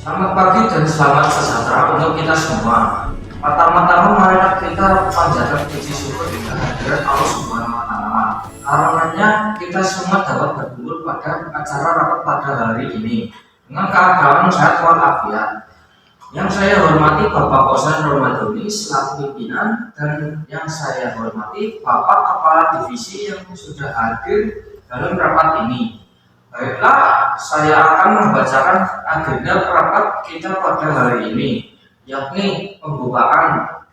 Selamat pagi dan selamat sejahtera untuk kita semua. Pertama-tama marilah kita panjatkan puji syukur dengan hadirat Allah Subhanahu wa Ta'ala. Karenanya kita semua dapat berkumpul pada acara rapat pada hari ini dengan keadaan sehat walafiat. Yang saya hormati Bapak Kosan Romadoni selaku pimpinan, dan yang saya hormati Bapak Kepala Divisi yang sudah hadir dalam rapat ini. Baiklah, saya akan membacakan agenda rapat kita pada hari ini, yakni pembukaan,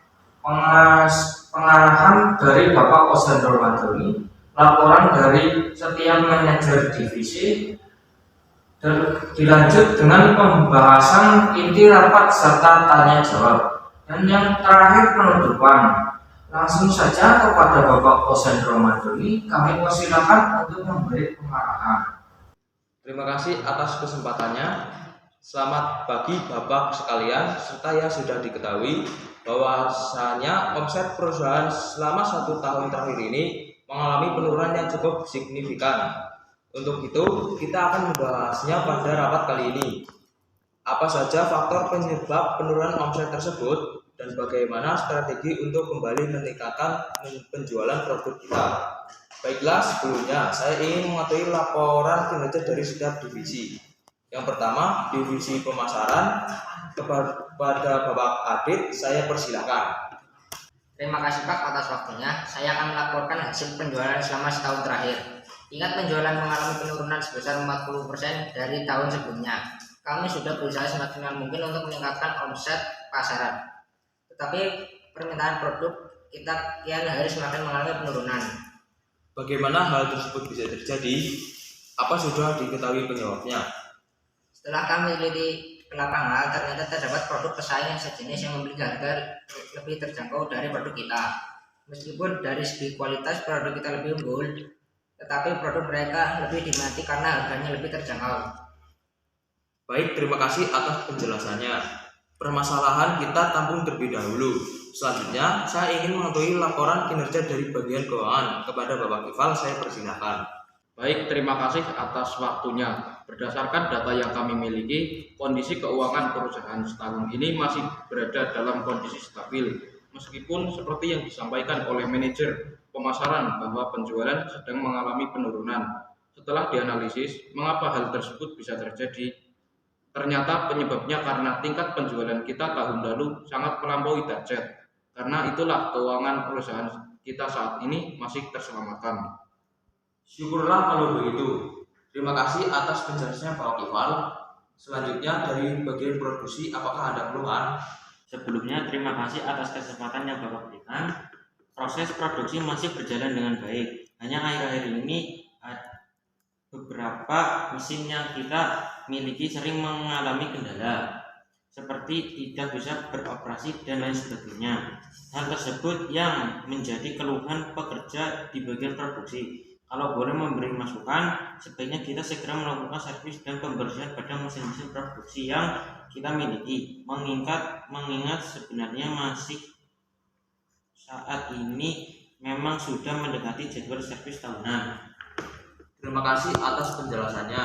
pengarahan dari Bapak Kosan Romadoni, laporan dari setiap manajer divisi, dan dilanjut dengan pembahasan inti rapat serta tanya jawab, dan yang terakhir penutupan. Langsung saja kepada Bapak Kosan Romadoni, kami persilakan untuk memberi pengarahan. Terima kasih atas kesempatannya. Selamat pagi Bapak sekalian, serta ya sudah diketahui bahwasanya omset perusahaan selama 1 tahun terakhir ini mengalami penurunan yang cukup signifikan. Untuk itu, kita akan membahasnya pada rapat kali ini. Apa saja faktor penyebab penurunan omset tersebut dan bagaimana strategi untuk kembali meningkatkan penjualan produk kita. Baiklah, sebelumnya saya ingin mengetahui laporan kinerja dari setiap divisi. Yang pertama, divisi pemasaran. Kepada Bapak Adit, saya persilakan. Terima kasih Pak atas waktunya. Saya akan melaporkan hasil penjualan selama setahun terakhir. Ingat, penjualan mengalami penurunan sebesar 40% dari tahun sebelumnya. Kami sudah berusaha semaksimal mungkin untuk meningkatkan omset pasaran. Tetapi permintaan produk kita kian hari semakin mengalami penurunan. Bagaimana hal tersebut bisa terjadi? Apa sudah diketahui penyebabnya? Setelah kami teliti ke lapangan, ternyata terdapat produk pesaing yang sejenis yang memiliki harga lebih terjangkau dari produk kita. Meskipun dari segi kualitas produk kita lebih unggul, tetapi produk mereka lebih diminati karena harganya lebih terjangkau. Baik, terima kasih atas penjelasannya. Permasalahan kita tampung terlebih dahulu. Selanjutnya, saya ingin mengetahui laporan kinerja dari bagian keuangan. Kepada Bapak Kifal, saya persilakan. Baik, terima kasih atas waktunya. Berdasarkan data yang kami miliki, kondisi keuangan perusahaan setahun ini masih berada dalam kondisi stabil. Meskipun seperti yang disampaikan oleh manajer pemasaran bahwa penjualan sedang mengalami penurunan. Setelah dianalisis, mengapa hal tersebut bisa terjadi? Ternyata penyebabnya karena tingkat penjualan kita tahun lalu sangat melampaui target. Karena itulah keuangan perusahaan kita saat ini masih terselamatkan. Syukurlah kalau begitu. Terima kasih atas penjelasannya Pak Kifal. Selanjutnya dari bagian produksi, apakah ada keluhan? Sebelumnya terima kasih atas kesempatan yang Bapak berikan. Proses produksi masih berjalan dengan baik. Hanya akhir-akhir ini beberapa mesin yang kita miliki sering mengalami kendala, seperti tidak bisa beroperasi dan lain sebagainya. Hal tersebut yang menjadi keluhan pekerja di bagian produksi. Kalau boleh memberi masukan, sebaiknya kita segera melakukan servis dan pembersihan pada mesin-mesin produksi yang kita miliki. Mengingat sebenarnya masih saat ini memang sudah mendekati jadwal servis tahunan. Terima kasih atas penjelasannya.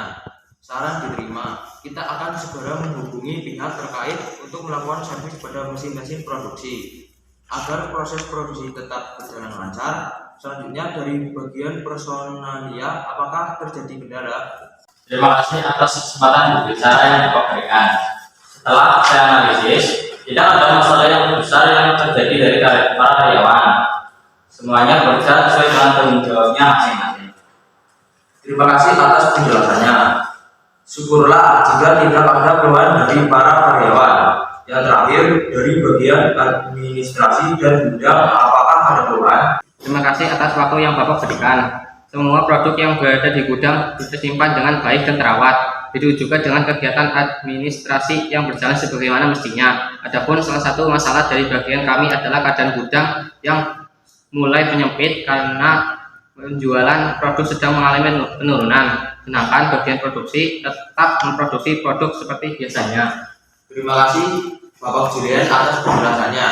Saran diterima. Kita akan segera menghubungi pihak terkait untuk melakukan servis pada mesin-mesin produksi agar proses produksi tetap berjalan lancar. Selanjutnya dari bagian personalia, apakah terjadi kendala? Terima kasih atas kesempatan berbicara yang Bapak berikan. Setelah saya analisis, tidak ada masalah yang besar yang terjadi dari para karyawan. Semuanya berjalan sesuai dengan tanggung jawabnya masing-masing. Terima kasih atas penjelasannya. Syukurlah jika tidak ada keluhan dari para karyawan. Yang terakhir dari bagian administrasi dan gudang, apakah ada keluhan? Terima kasih atas waktu yang Bapak berikan. Semua produk yang berada di gudang disimpan dengan baik dan terawat. Begitu juga dengan kegiatan administrasi yang berjalan sebagaimana mestinya. Adapun salah satu masalah dari bagian kami adalah keadaan gudang yang mulai menyempit karena penjualan produk sedang mengalami penurunan. Sedangkan bagian produksi tetap memproduksi produk seperti biasanya. Terima kasih Bapak Julian atas penjelasannya.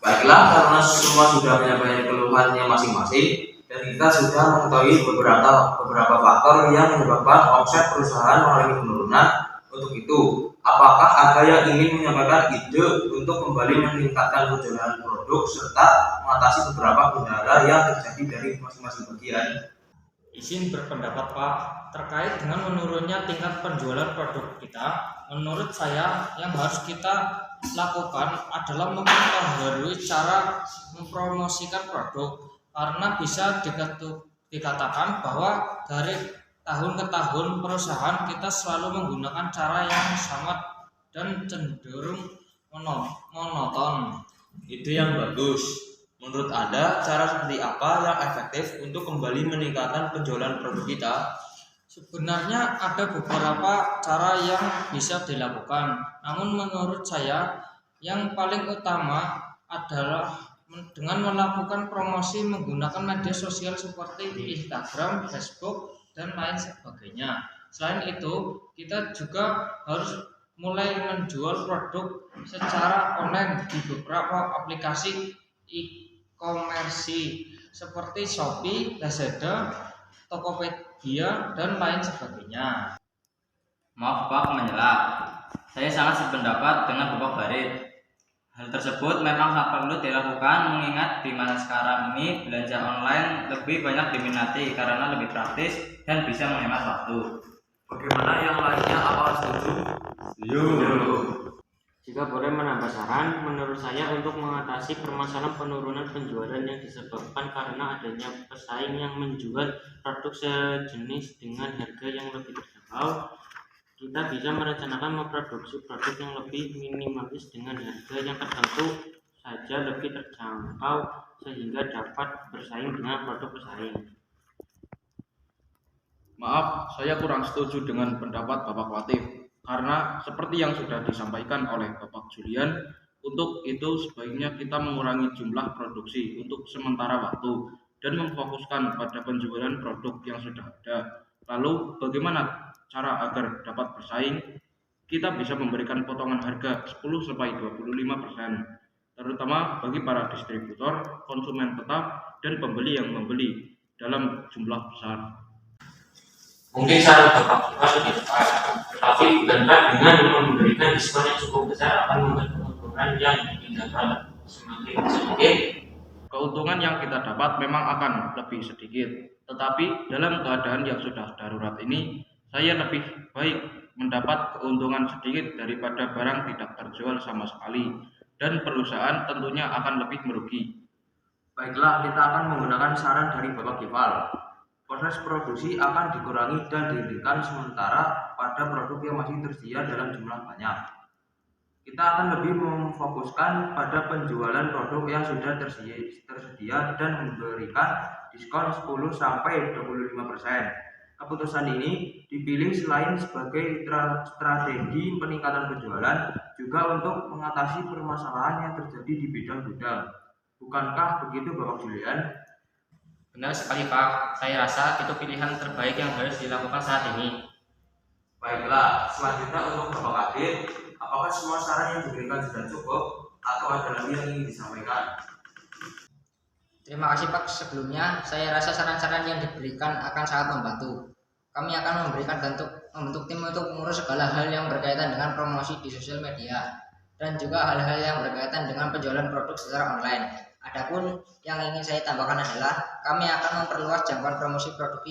Baiklah, karena semua sudah menyampaikan keluhannya masing-masing dan kita sudah mengetahui beberapa faktor yang menyebabkan omset perusahaan mengalami penurunan. Untuk itu, apakah ada yang ingin menyampaikan ide untuk kembali meningkatkan penjualan produk serta mengatasi beberapa kendala yang terjadi dari masing-masing bagian? Izin berpendapat Pak, terkait dengan menurunnya tingkat penjualan produk kita, menurut saya yang harus kita lakukan adalah memperbaharui cara mempromosikan produk, karena bisa dikatakan bahwa dari tahun ke tahun perusahaan kita selalu menggunakan cara yang sama dan cenderung monoton. Ide yang bagus. Menurut Anda, cara seperti apa yang efektif untuk kembali meningkatkan penjualan produk kita? Sebenarnya ada beberapa cara yang bisa dilakukan, namun menurut saya yang paling utama adalah dengan melakukan promosi menggunakan media sosial seperti Instagram, Facebook, dan lain sebagainya. Selain itu, kita juga harus mulai menjual produk secara online di beberapa aplikasi e-commerce seperti Shopee, Lazada, Tokopedia, dan lain sebagainya. Maaf Pak menyela, saya sangat sependapat dengan Bapak Farid. Hal tersebut memang sangat perlu dilakukan mengingat di masa sekarang ini belanja online lebih banyak diminati karena lebih praktis dan bisa menghemat waktu. Bagaimana yang lainnya? Apa setuju? Jika boleh menambah saran, menurut saya untuk mengatasi permasalahan penurunan penjualan yang disebabkan karena adanya pesaing yang menjual produk sejenis dengan harga yang lebih terjangkau, kita bisa merencanakan memproduksi produk yang lebih minimalis dengan harga yang tertentu saja lebih terjangkau sehingga dapat bersaing dengan produk pesaing. Maaf, saya kurang setuju dengan pendapat Bapak Latif, karena seperti yang sudah disampaikan oleh Bapak Julian, untuk itu sebaiknya kita mengurangi jumlah produksi untuk sementara waktu dan memfokuskan pada penjualan produk yang sudah ada. Lalu bagaimana cara agar dapat bersaing? Kita bisa memberikan potongan harga 10-25%, terutama bagi para distributor, konsumen tetap, dan pembeli yang membeli dalam jumlah besar. Mungkin cara Bapak Kipas lebih tepat, tetapi bukankah dengan memberikan diskon yang cukup besar akan membuat keuntungan yang didapat semakin sedikit? Keuntungan yang kita dapat memang akan lebih sedikit, tetapi dalam keadaan yang sudah darurat ini, saya lebih baik mendapat keuntungan sedikit daripada barang tidak terjual sama sekali, dan perusahaan tentunya akan lebih merugi. Baiklah, kita akan menggunakan saran dari Bapak Kifal. Proses produksi akan dikurangi dan dihentikan sementara pada produk yang masih tersedia dalam jumlah banyak. Kita akan lebih memfokuskan pada penjualan produk yang sudah tersedia dan memberikan diskon 10-25%. Keputusan ini dipilih selain sebagai strategi peningkatan penjualan, juga untuk mengatasi permasalahan yang terjadi di bidang gudang. Bukankah begitu Bapak Julian? Benar sekali Pak, saya rasa itu pilihan terbaik yang harus dilakukan saat ini. Baiklah, selanjutnya untuk Bapak Kadir, apakah semua saran yang diberikan sudah cukup atau ada lagi yang ingin disampaikan? Terima kasih Pak. Sebelumnya, saya rasa saran-saran yang diberikan akan sangat membantu. Kami akan membentuk tim untuk mengurus segala hal yang berkaitan dengan promosi di sosial media dan juga hal-hal yang berkaitan dengan penjualan produk secara online. Adapun yang ingin saya tambahkan adalah kami akan memperluas jangkauan promosi produk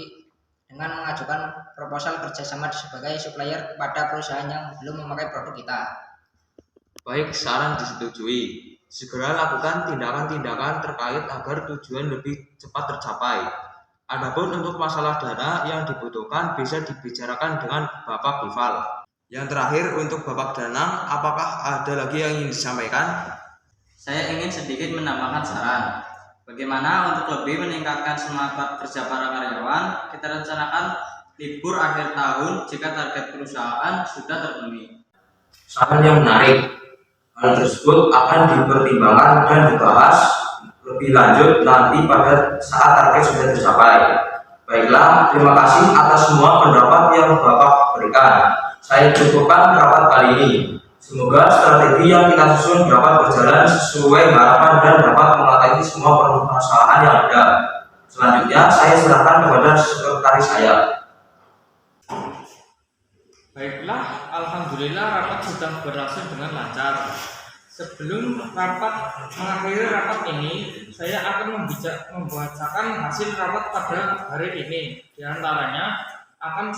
dengan mengajukan proposal kerjasama sebagai supplier kepada perusahaan yang belum memakai produk kita. Baik, saran disetujui. Segera lakukan tindakan-tindakan terkait agar tujuan lebih cepat tercapai. Adapun untuk masalah dana yang dibutuhkan bisa dibicarakan dengan Bapak Kifal. Yang terakhir untuk Bapak Danang, apakah ada lagi yang ingin disampaikan? Saya ingin sedikit menambahkan saran. Bagaimana untuk lebih meningkatkan semangat kerja para karyawan, kita rencanakan libur akhir tahun jika target perusahaan sudah terpenuhi. Saran yang menarik. Hal tersebut akan dipertimbangkan dan dibahas lebih lanjut nanti pada saat target sudah tercapai. Baiklah, terima kasih atas semua pendapat yang Bapak berikan. Saya cukupkan rapat kali ini. Semoga strategi yang kita susun dapat berjalan sesuai harapan dan dapat mengatasi semua permasalahan yang ada. Selanjutnya, saya serahkan kepada sekretaris saya. Baiklah, alhamdulillah rapat sudah berlangsung dengan lancar. Sebelum mengakhiri rapat ini, saya akan membacakan hasil rapat pada hari ini. Di antaranya akan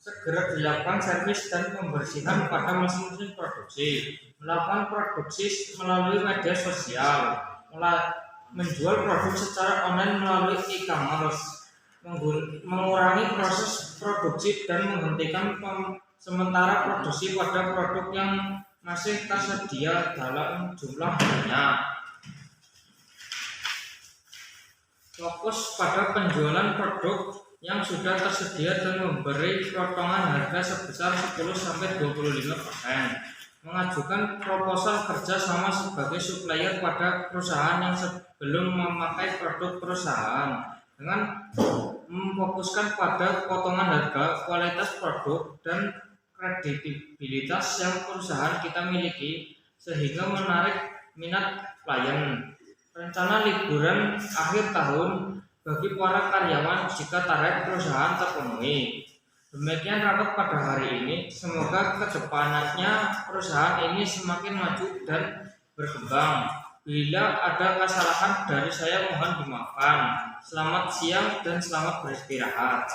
segera dilakukan servis dan pembersihan pada mesin-mesin produksi, melakukan produksi melalui media sosial, menjual produk secara online melalui e-commerce, mengurangi proses produksi dan menghentikan sementara produksi pada produk yang masih tersedia dalam jumlah banyak. Fokus pada penjualan produk yang sudah tersedia dan memberi potongan harga sebesar 10-25%. Mengajukan proposal kerja sama sebagai supplier pada perusahaan yang sebelum memakai produk perusahaan dengan memfokuskan pada potongan harga, kualitas produk, dan kredibilitas yang perusahaan kita miliki sehingga menarik minat klien. Rencana liburan akhir tahun bagi para karyawan jika target perusahaan terpenuhi. Demikian rapat pada hari ini. Semoga kedepannya perusahaan ini semakin maju dan berkembang. Bila ada kesalahan dari saya mohon dimaafkan. Selamat siang dan selamat beristirahat.